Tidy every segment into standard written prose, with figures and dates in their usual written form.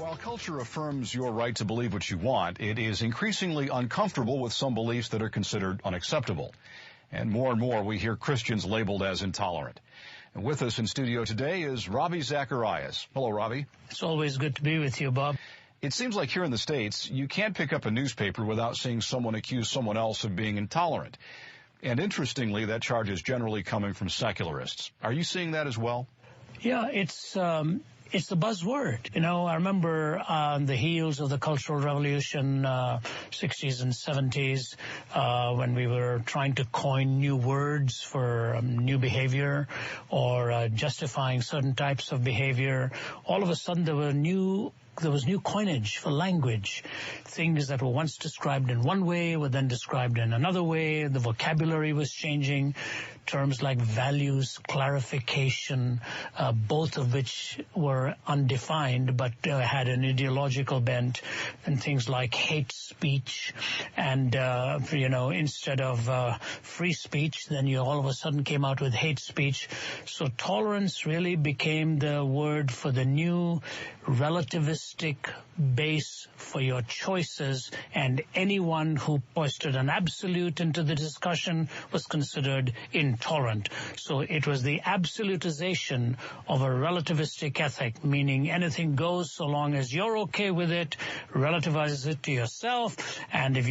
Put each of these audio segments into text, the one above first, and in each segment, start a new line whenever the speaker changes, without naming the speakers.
While culture affirms your right to believe what you want, it is increasingly uncomfortable with some beliefs that are considered unacceptable. And more we hear Christians labeled as intolerant. And with us in studio today is Ravi Zacharias. Hello, Ravi.
It's always good to be with you, Bob.
It seems like here in the States, you can't pick up a newspaper without seeing someone accuse someone else of being intolerant. And interestingly, that charge is generally coming from secularists. Are you seeing that as well?
Yeah, it's the buzzword. You know, I remember on the heels of the Cultural Revolution, 60s and 70s, when we were trying to coin new words for new behavior or justifying certain types of behavior, all of a sudden there was new coinage for language. Things that were once described in one way were then described in another way. The vocabulary was changing. Terms like values, clarification, both of which were undefined but had an ideological bent, and things like hate speech. And, instead of free speech, then you all of a sudden came out with hate speech. So tolerance really became the word for the new relativistic base for your choices, and anyone who posted an absolute into the discussion was considered intolerant. So it was the absolutization of a relativistic ethic, meaning anything goes so long as you're okay with it, relativize it to yourself, and if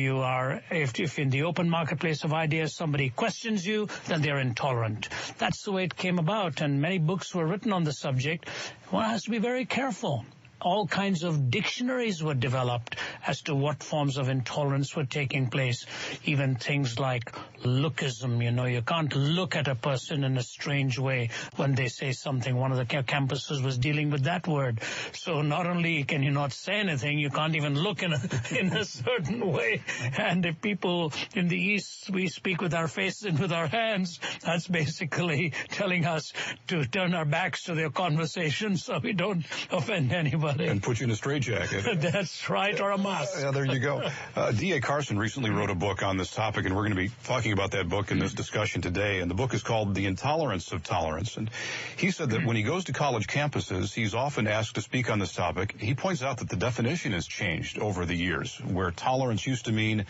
in the open marketplace of ideas somebody questions you, then they're intolerant. That's the way it came about, and many books were written on the subject. One has to be very careful. All kinds of dictionaries were developed as to what forms of intolerance were taking place. Even things like lookism, you can't look at a person in a strange way when they say something. One of the campuses was dealing with that word. So not only can you not say anything, you can't even look in a certain way. And if people in the East, we speak with our faces and with our hands, that's basically telling us to turn our backs to their conversation so we don't offend anybody.
And put you in a straitjacket.
That's right, or a mask.
Yeah, there you go. D.A. Carson recently wrote a book on this topic, and we're going to be talking about that book in this discussion today. And the book is called The Intolerance of Tolerance. And he said that when he goes to college campuses, he's often asked to speak on this topic. He points out that the definition has changed over the years, where tolerance used to mean,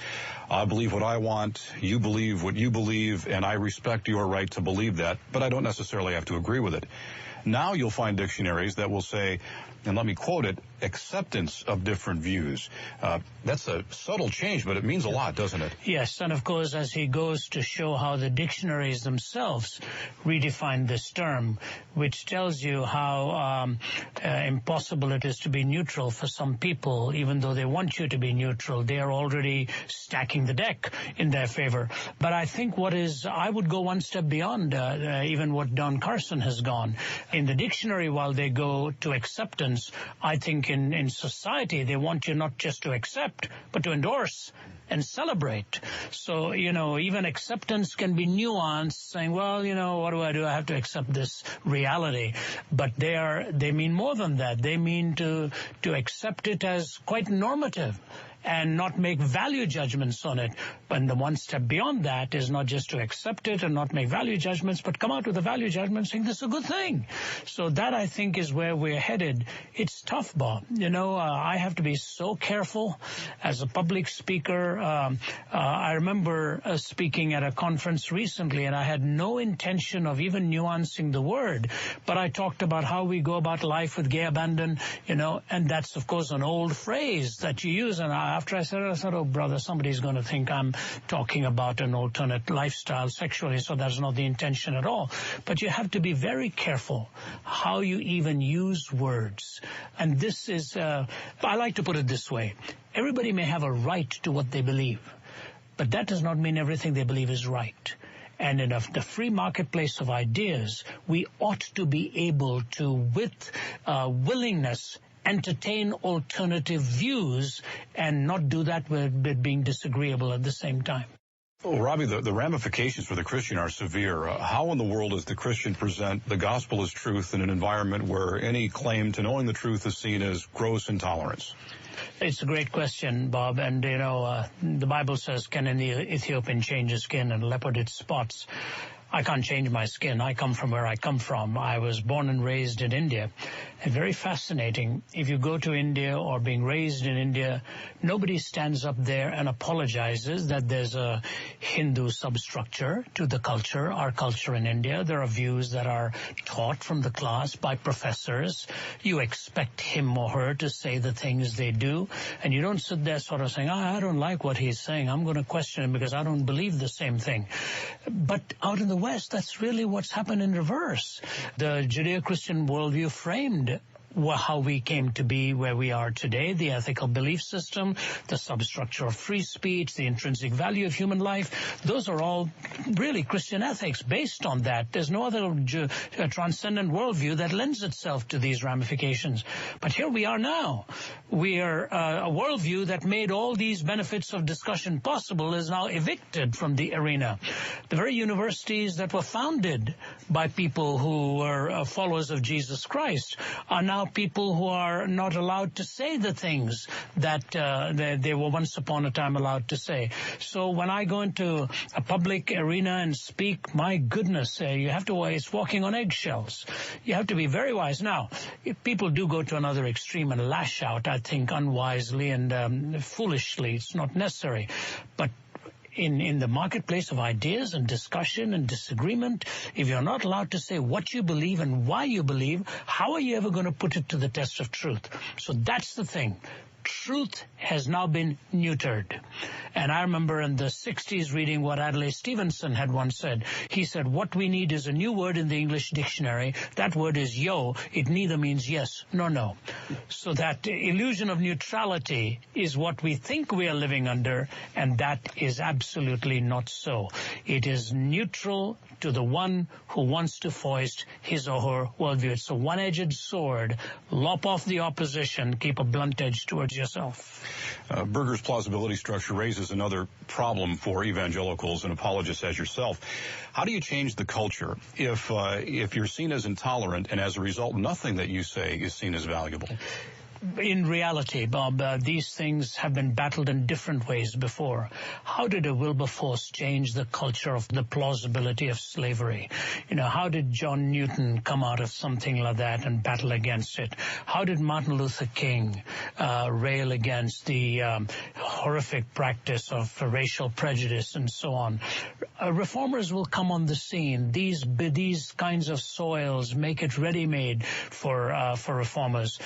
I believe what I want, you believe what you believe, and I respect your right to believe that, but I don't necessarily have to agree with it. Now you'll find dictionaries that will say, and let me quote it, acceptance of different views. That's a subtle change, but it means a lot, doesn't it?
Yes, and of course, as he goes to show how the dictionaries themselves redefine this term, which tells you how impossible it is to be neutral for some people, even though they want you to be neutral. They are already stacking the deck in their favor. But I think I would go one step beyond even what Don Carson has gone. In the dictionary, while they go to acceptance, I think in society, they want you not just to accept, but to endorse and celebrate. So, even acceptance can be nuanced, saying, well, what do? I have to accept this reality. But they mean more than that. They mean to accept it as quite normative and not make value judgments on it. But the one step beyond that is not just to accept it and not make value judgments, but come out with a value judgment saying this is a good thing. So that, I think, is where we're headed. It's tough, Bob. I have to be so careful as a public speaker. I remember speaking at a conference recently, and I had no intention of even nuancing the word, but I talked about how we go about life with gay abandon, and that's, of course, an old phrase that you use. And after I said it, oh, brother, somebody's going to think I'm talking about an alternate lifestyle sexually, so that's not the intention at all. But you have to be very careful how you even use words. And this is, I like to put it this way. Everybody may have a right to what they believe, but that does not mean everything they believe is right. And in the free marketplace of ideas, we ought to be able to, with willingness, entertain alternative views and not do that with being disagreeable at the same time.
Well, Ravi, the ramifications for the Christian are severe. How in the world does the Christian present the gospel as truth in an environment where any claim to knowing the truth is seen as gross intolerance?
It's a great question, Bob. And, the Bible says, can an Ethiopian change his skin and leopard its spots? I can't change my skin. I come from where I come from. I was born and raised in India. And very fascinating. If you go to India or being raised in India, nobody stands up there and apologizes that there's a Hindu substructure to the culture, our culture in India. There are views that are taught from the class by professors. You expect him or her to say the things they do, and you don't sit there sort of saying, I don't like what he's saying. I'm going to question him because I don't believe the same thing. But out in the West, that's really what's happened in reverse. The Judeo-Christian worldview framed how we came to be where we are today, the ethical belief system, the substructure of free speech, the intrinsic value of human life. Those are all really Christian ethics based on that. There's no other transcendent worldview that lends itself to these ramifications. But here we are now. We are a worldview that made all these benefits of discussion possible is now evicted from the arena. The very universities that were founded by people who were followers of Jesus Christ are now people who are not allowed to say the things that they were once upon a time allowed to say. So when I go into a public arena and speak, my goodness, you have to, it's walking on eggshells. You have to be very wise. Now, if people do go to another extreme and lash out, I think unwisely and foolishly. It's not necessary. But in the marketplace of ideas and discussion and disagreement, if you're not allowed to say what you believe and why you believe, how are you ever going to put it to the test of truth? So that's the thing. Truth has now been neutered. And I remember in the 60s reading what Adlai Stevenson had once said. He said, what we need is a new word in the English dictionary. That word is yo. It neither means yes nor no. So that illusion of neutrality is what we think we are living under, and that is absolutely not so. It is neutral to the one who wants to foist his or her worldview. It's a one-edged sword. Lop off the opposition. Keep a blunt edge towards yourself.
Berger's plausibility structure raises another problem for evangelicals and apologists as yourself. How do you change the culture if you're seen as intolerant and as a result nothing that you say is seen as valuable?
In reality, Bob, these things have been battled in different ways before. How did a Wilberforce change the culture of the plausibility of slavery? How did John Newton come out of something like that and battle against it? How did Martin Luther King rail against the horrific practice of racial prejudice and so on? Reformers will come on the scene. These kinds of soils make it ready-made for reformers.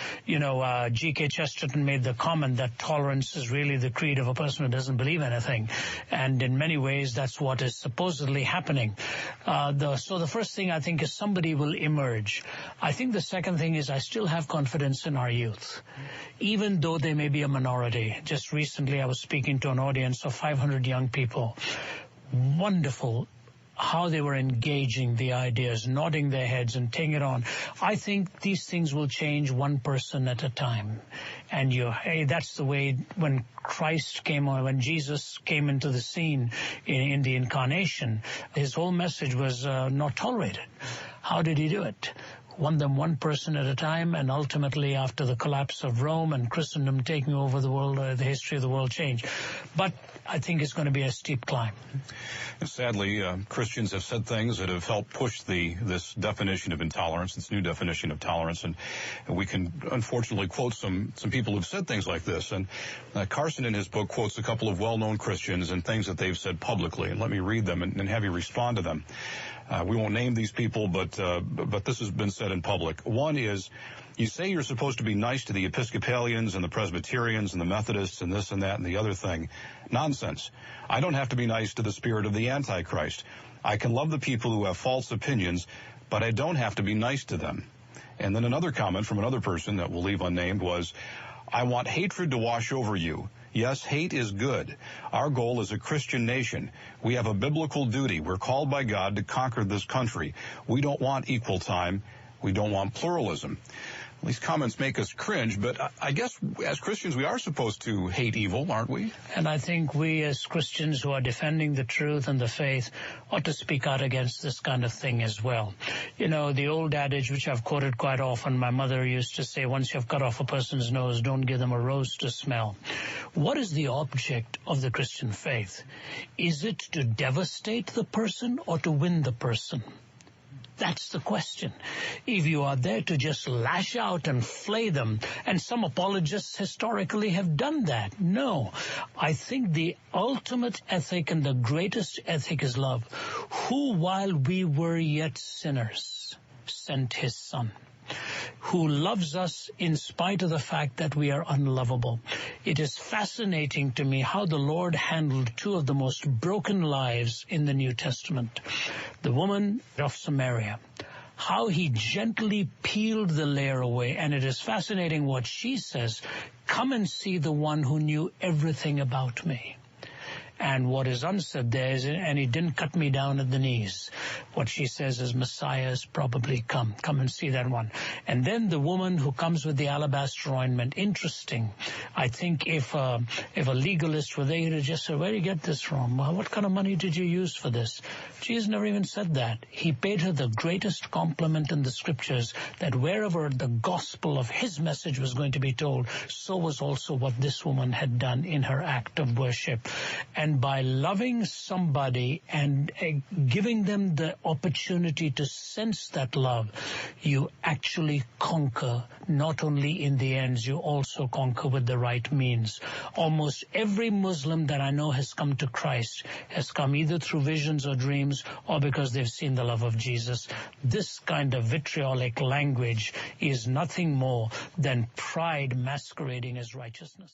G.K. Chesterton made the comment that tolerance is really the creed of a person who doesn't believe anything. And in many ways, that's what is supposedly happening. So the first thing I think is somebody will emerge. I think the second thing is I still have confidence in our youth, even though they may be a minority. Just recently, I was speaking to an audience of 500 young people. Wonderful how they were engaging the ideas, nodding their heads and taking it on. I think these things will change one person at a time. And that's the way when Christ came on, when Jesus came into the scene in the incarnation, his whole message was not tolerated. How did he do it? Won them one person at a time, and ultimately after the collapse of Rome and Christendom taking over the world, the history of the world changed. But I think it's going to be a steep climb.
Sadly, Christians have said things that have helped push this definition of intolerance, this new definition of tolerance, and we can unfortunately quote some people who've said things like this. And Carson in his book quotes a couple of well-known Christians and things that they've said publicly, and let me read them and have you respond to them. We won't name these people, but this has been said in public. One is, you say you're supposed to be nice to the Episcopalians and the Presbyterians and the Methodists and this and that and the other thing. Nonsense. I don't have to be nice to the spirit of the Antichrist. I can love the people who have false opinions, but I don't have to be nice to them. And then another comment from another person that we'll leave unnamed was, I want hatred to wash over you. Yes, hate is good. Our goal is a Christian nation. We have a biblical duty. We're called by God to conquer this country. We don't want equal time. We don't want pluralism. These comments make us cringe, but I guess as Christians we are supposed to hate evil, aren't we?
And I think we as Christians who are defending the truth and the faith ought to speak out against this kind of thing as well. You know, the old adage, which I've quoted quite often, my mother used to say, once you've cut off a person's nose, don't give them a rose to smell. What is the object of the Christian faith? Is it to devastate the person or to win the person? That's the question. If you are there to just lash out and flay them, and some apologists historically have done that, no. I think the ultimate ethic and the greatest ethic is love. Who, while we were yet sinners, sent his Son, who loves us in spite of the fact that we are unlovable. It is fascinating to me how the Lord handled two of the most broken lives in the New Testament. The woman of Samaria, how he gently peeled the layer away. And it is fascinating what she says, come and see the one who knew everything about me. And what is unsaid there is, and he didn't cut me down at the knees. What she says is, Messiah has probably come. Come and see that one. And then the woman who comes with the alabaster ointment. Interesting. I think if a legalist were there, he'd have just said, where did you get this from? What kind of money did you use for this? Jesus never even said that. He paid her the greatest compliment in the scriptures, that wherever the gospel of his message was going to be told, so was also what this woman had done in her act of worship. And by loving somebody and giving them the opportunity to sense that love, you actually conquer. Not only in the ends, you also conquer with the right means. Almost every Muslim that I know has come to Christ has come either through visions or dreams or because they've seen the love of Jesus. This kind of vitriolic language is nothing more than pride masquerading as righteousness.